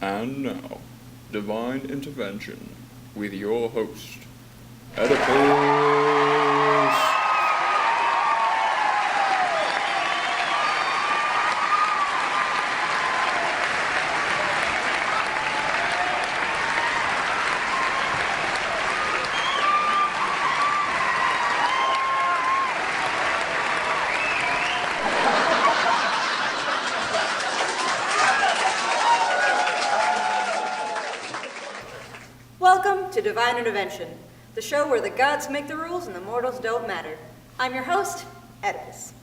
And now, Divine Intervention with your host, Oedipus. Welcome to Divine Intervention, the show where the gods make the rules and the mortals don't matter. I'm your host, Oedipus.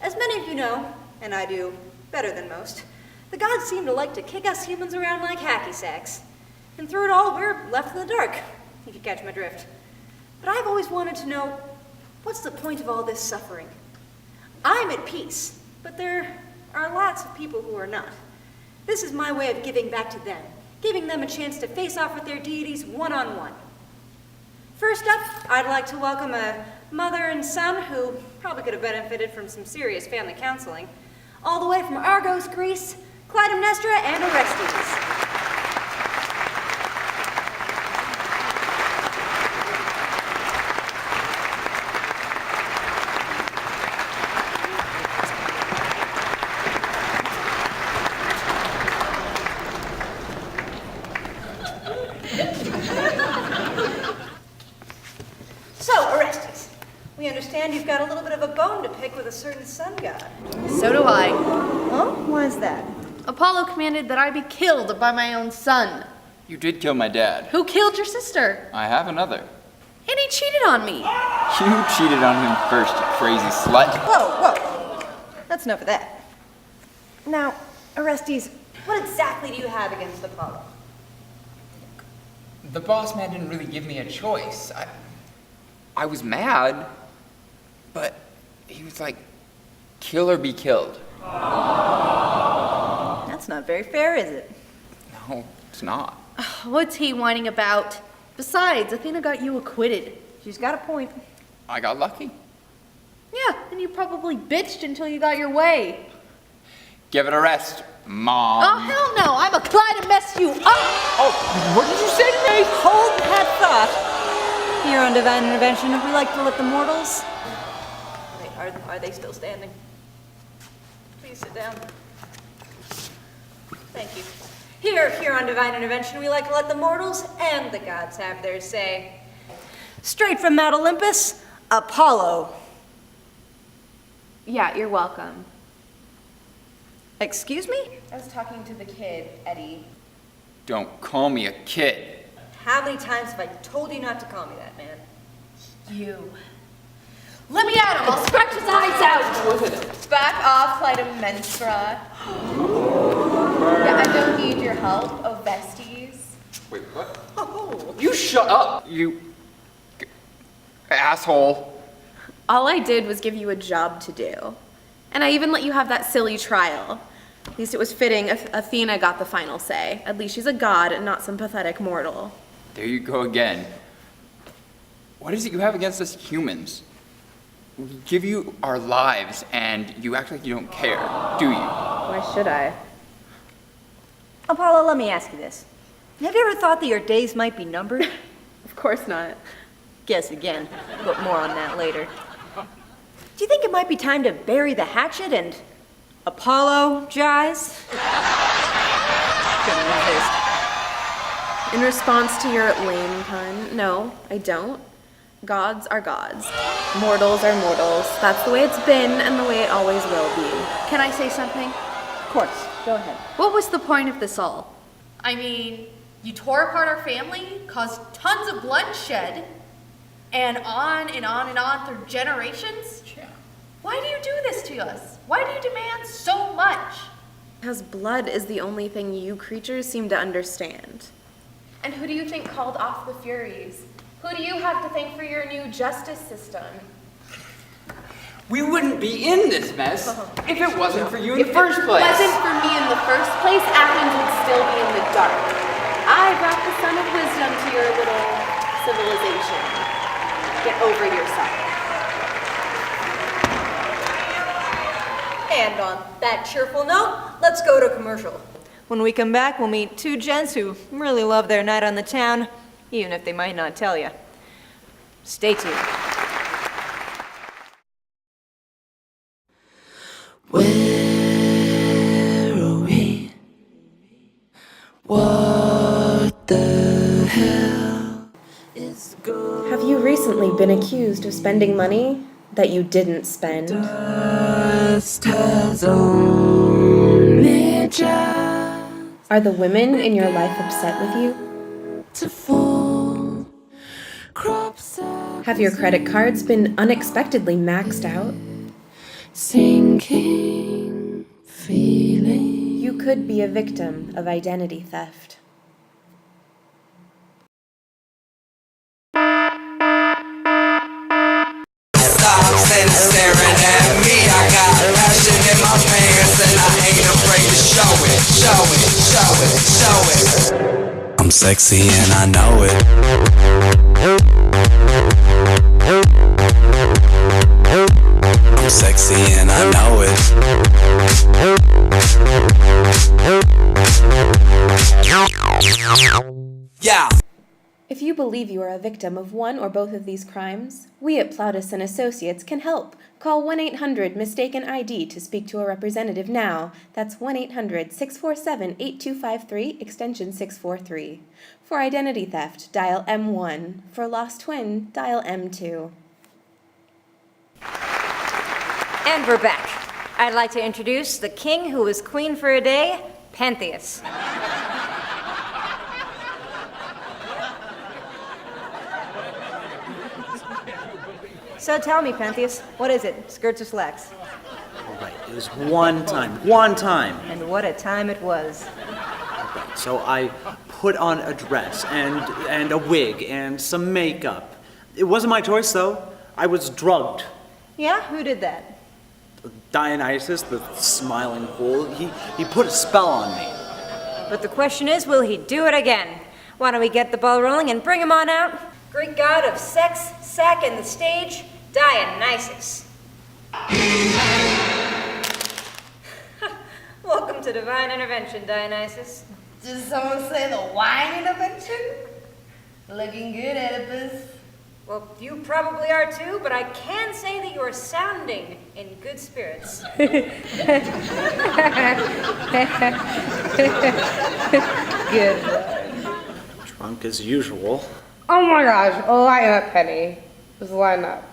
As many of you know, and I do better than most, the gods seem to like to kick us humans around like hacky sacks. And through it all, we're left in the dark, if you catch my drift. But I've always wanted to know, what's the point of all this suffering? I'm at peace, but there are lots of people who are not. This is my way of giving back to them, giving them a chance to face off with their deities one-on-one. First up, I'd like to welcome a mother and son who probably could have benefited from some serious family counseling, all the way from Argos, Greece, Clytemnestra, and Orestes. You've got a little bit of a bone to pick with a certain sun god. So do I. Oh? Why is that? Apollo commanded that I be killed by my own son. You did kill my dad. Who killed your sister? I have another. And he cheated on me. You cheated on him first, you crazy slut. Whoa. That's enough of that. Now, Orestes, what exactly do you have against Apollo? The boss man didn't really give me a choice. I was mad, but he was like, kill or be killed. That's not very fair, is it? No, it's not. What's he whining about? Besides, Athena got you acquitted. She's got a point. I got lucky. Yeah, and you probably bitched until you got your way. Give it a rest, Mom. Oh, hell no, I'm a Clyde to mess you up. Oh, what did you say to me? Hold that thought. Here on Divine Intervention, we like to let the mortals... Are they still standing? Please sit down. Thank you. Here on Divine Intervention, we like to let the mortals and the gods have their say. Straight from Mount Olympus, Apollo. Yeah, you're welcome. Excuse me? I was talking to the kid, Eddie. Don't call me a kid. How many times have I told you not to call me that, man? You. Let me at him! I'll scratch his eyes out! Back off, Clytemnestra. Yeah, I don't need your help, Orestes. Wait, what? Oh. You shut up, you asshole. All I did was give you a job to do. And I even let you have that silly trial. At least it was fitting if Athena got the final say. At least she's a god and not some pathetic mortal. There you go again. What is it you have against us humans? We give you our lives, and you act like you don't care, do you? Why should I? Apollo, let me ask you this. Have you ever thought that your days might be numbered? Of course not. Guess again, but more on that later. Do you think it might be time to bury the hatchet and apologize? Couldn't resist. In response to your lame pun, no, I don't. Gods are gods. Mortals are mortals. That's the way it's been and the way it always will be. Can I say something? Of course, go ahead. What was the point of this all? I mean, you tore apart our family, caused tons of bloodshed, and on and on and on through generations? Yeah. Why do you do this to us? Why do you demand so much? Because blood is the only thing you creatures seem to understand. And who do you think called off the Furies? Who do you have to thank for your new justice system? We wouldn't be in this mess if it wasn't for you in the first place. If it wasn't for me in the first place, Athens would still be in the dark. I brought the sun of wisdom to your little civilization. Get over yourself. And on that cheerful note, let's go to commercial. When we come back, we'll meet two gents who really love their night on the town, even if they might not tell you. Stay tuned. Where are we? What the hell is going? Have you recently been accused of spending money that you didn't spend? Dust has only just Are the women in your life upset with you? to fall. Crops are Have your credit cards been unexpectedly maxed out? sinking, feeling. You could be a victim of identity theft. Stops and staring at me. I got passion in my pants and I ain't afraid to show it, show it, show it, show it. I'm sexy and I know it. I'm sexy and I know it. Yeah. If you believe you are a victim of one or both of these crimes, we at Plautus and Associates can help. Call 1-800-MISTAKEN-ID to speak to a representative now. That's 1-800-647-8253, extension 643. For identity theft, dial M1. For lost twin, dial M2. And we're back. I'd like to introduce the king who was queen for a day, Pentheus. So tell me, Pentheus, what is it, skirts or slacks? Right, it was one time. And what a time it was. So I put on a dress and a wig and some makeup. It wasn't my choice, though. I was drugged. Yeah, who did that? Dionysus, the smiling fool, he put a spell on me. But the question is, will he do it again? Why don't we get the ball rolling and bring him on out? Greek god of sex, sack, and the stage, Dionysus. Welcome to Divine Intervention, Dionysus. Did someone say the wine intervention? Looking good, Oedipus. Well, you probably are too, but I can say that you're sounding in good spirits. Good. Drunk as usual. Oh my gosh, line up, Penny. Just line up.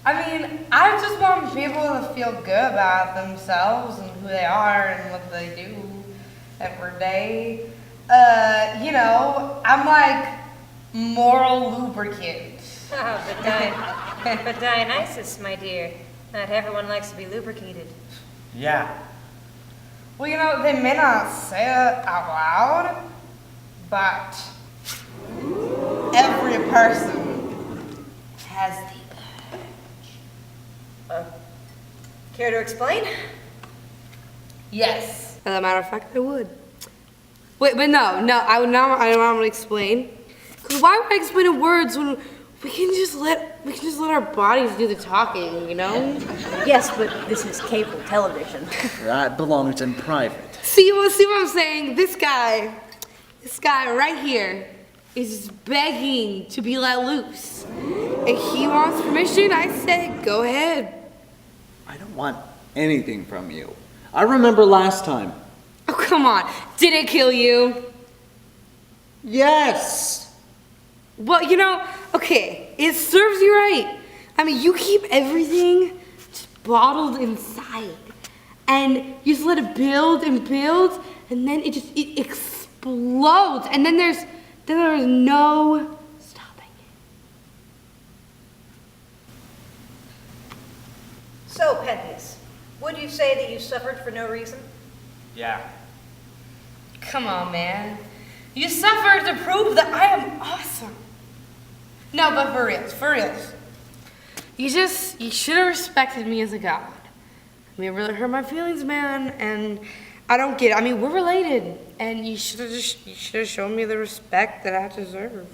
I mean, I just want people to feel good about themselves and who they are and what they do every day. I'm like moral lubricant. Oh, but Dionysus, my dear, not everyone likes to be lubricated. Yeah. Well, they may not say it out loud, but every person has the Care to explain? Yes. As a matter of fact, I would. Wait, but no, I don't want to explain. Because why would I explain in words when we can just let our bodies do the talking, you know? Yes, but this is cable television. That belongs in private. See what I'm saying? This guy right here is just begging to be let loose. And he wants permission. I said, go ahead. I don't want anything from you. I remember last time. Oh, come on. Did it kill you? Yes! Well, okay, it serves you right. I mean, you keep everything just bottled inside. And you just let it build and build, and then it explodes. And then there's no stopping it. So, Pentheus, would you say that you suffered for no reason? Yeah. Come on, man. You suffered to prove that I am awesome. No, but for reals. You should have respected me as a god. I mean, it really hurt my feelings, man, and I don't get it. I mean, we're related, and you should have shown me the respect that I deserve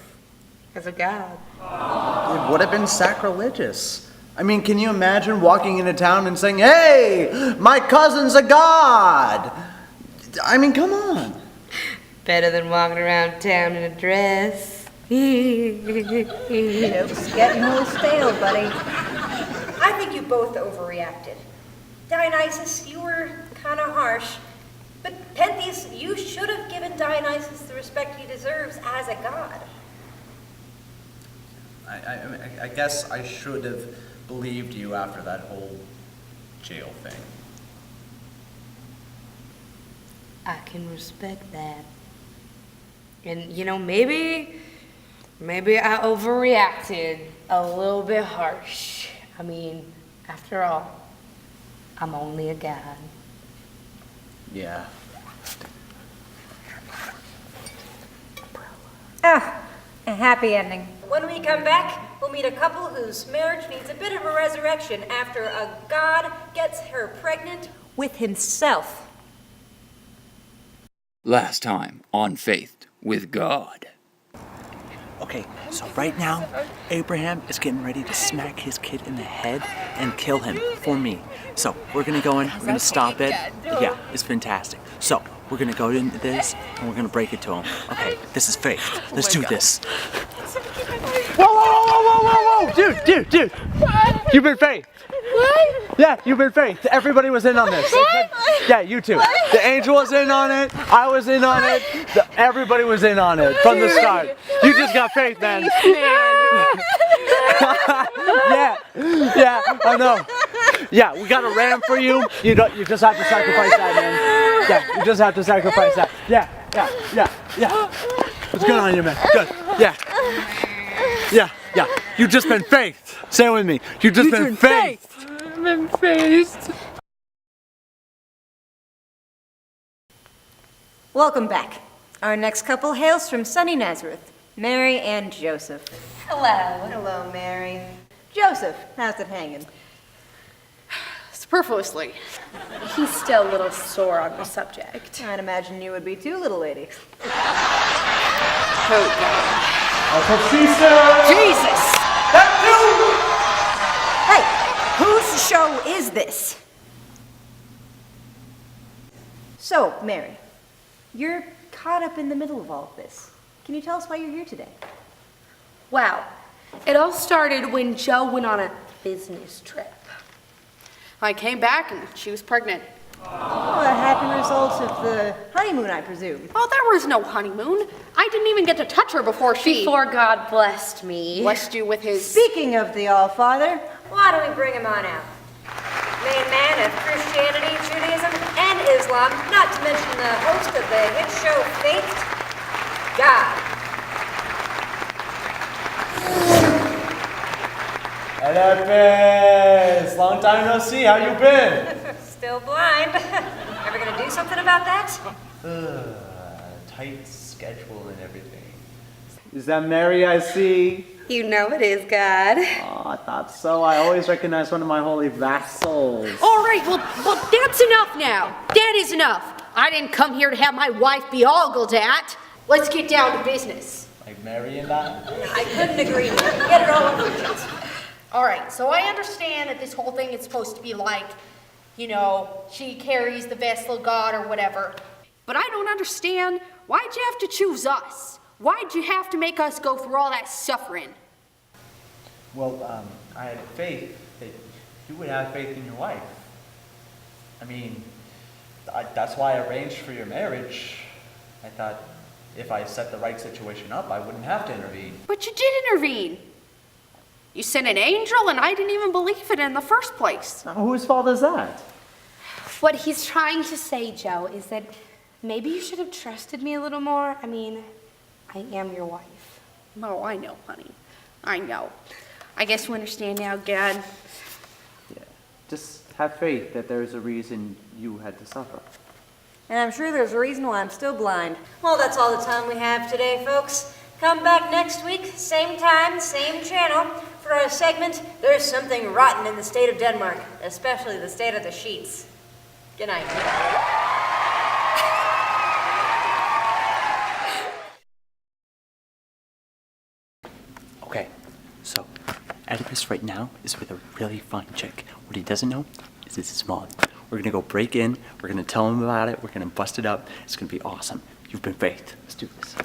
as a god. It would have been sacrilegious. I mean, can you imagine walking into town and saying, "Hey, my cousin's a god"? I mean, come on. Better than walking around town in a dress. Joke's getting a little stale, buddy. I think you both overreacted. Dionysus, you were kind of harsh. But Pentheus, you should have given Dionysus the respect he deserves as a god. I guess I should have believed you after that whole jail thing. I can respect that. And, you know, maybe I overreacted a little bit harsh. I mean, after all, I'm only a god. Yeah. Ah, a happy ending. When we come back, we'll meet a couple whose marriage needs a bit of a resurrection after a god gets her pregnant with himself. Last time on Faith with God. Okay, so right now, Abraham is getting ready to smack his kid in the head and kill him for me. So we're gonna go in, we're gonna stop it. Yeah, it's fantastic. So we're gonna go into this and we're gonna break it to him. Okay, this is faith. Let's do this. Whoa, whoa, whoa, whoa, whoa, whoa! Dude! You've been faith. What? Yeah, you've been faith. Everybody was in on this. Yeah, you too. The angel was in on it. I was in on it. Everybody was in on it from the start. You just got faith, man. Yeah, I know. Yeah, we got a ram for you. You just have to sacrifice that, man. Yeah, you just have to sacrifice that. Yeah. What's going on here, man? Good. Yeah. You just been faith. Say it with me. You just been faith. I'm faced. Welcome back. Our next couple hails from sunny Nazareth, Mary and Joseph. Hello. Hello, Mary. Joseph, how's it hanging? Superfluously. He's still a little sore on the subject. I'd imagine you would be too, little lady. Jesus! Hey, whose show is this? So, Mary, you're caught up in the middle of all of this. Can you tell us why you're here today? Wow. It all started when Joe went on a business trip. I came back and she was pregnant. Oh, a happy result of the honeymoon, I presume. Oh, there was no honeymoon. I didn't even get to touch her before God blessed me. Blessed you with his... Speaking of the All-Father, why don't we bring him on out? Main man of Christianity, Judaism, and Islam, not to mention the host of the hit show Faith, God. Elefes, long time no see. How you been? Still blind. Ever gonna do something about that? Tight schedule and everything. Is that Mary I see? You know it is, God. Oh, I thought so. I always recognize one of my holy vassals. All right, well, that's enough now. That is enough. I didn't come here to have my wife be ogled at. Let's get down to business. Like Mary and I? I couldn't agree more. Get it all over with. All right, so I understand that this whole thing is supposed to be like, you know, she carries the vessel of God or whatever. But I don't understand, why'd you have to choose us? Why'd you have to make us go through all that suffering? Well, I had faith that you would have faith in your wife. I mean, that's why I arranged for your marriage. I thought if I set the right situation up, I wouldn't have to intervene. But you did intervene. You sent an angel and I didn't even believe it in the first place. Whose fault is that? What he's trying to say, Joe, is that maybe you should have trusted me a little more. I mean, I am your wife. Oh, I know, honey. I know. I guess you understand now, God. Yeah. Just have faith that there's a reason you had to suffer. And I'm sure there's a reason why I'm still blind. Well, that's all the time we have today, folks. Come back next week, same time, same channel, for our segment, There's Something Rotten in the State of Denmark, especially the state of the sheets. Good night. Okay, so Oedipus right now is with a really fine chick. What he doesn't know is this is Maud. We're gonna go break in. We're gonna tell them about it. We're gonna bust it up. It's gonna be awesome. You've been Faith. Let's do this.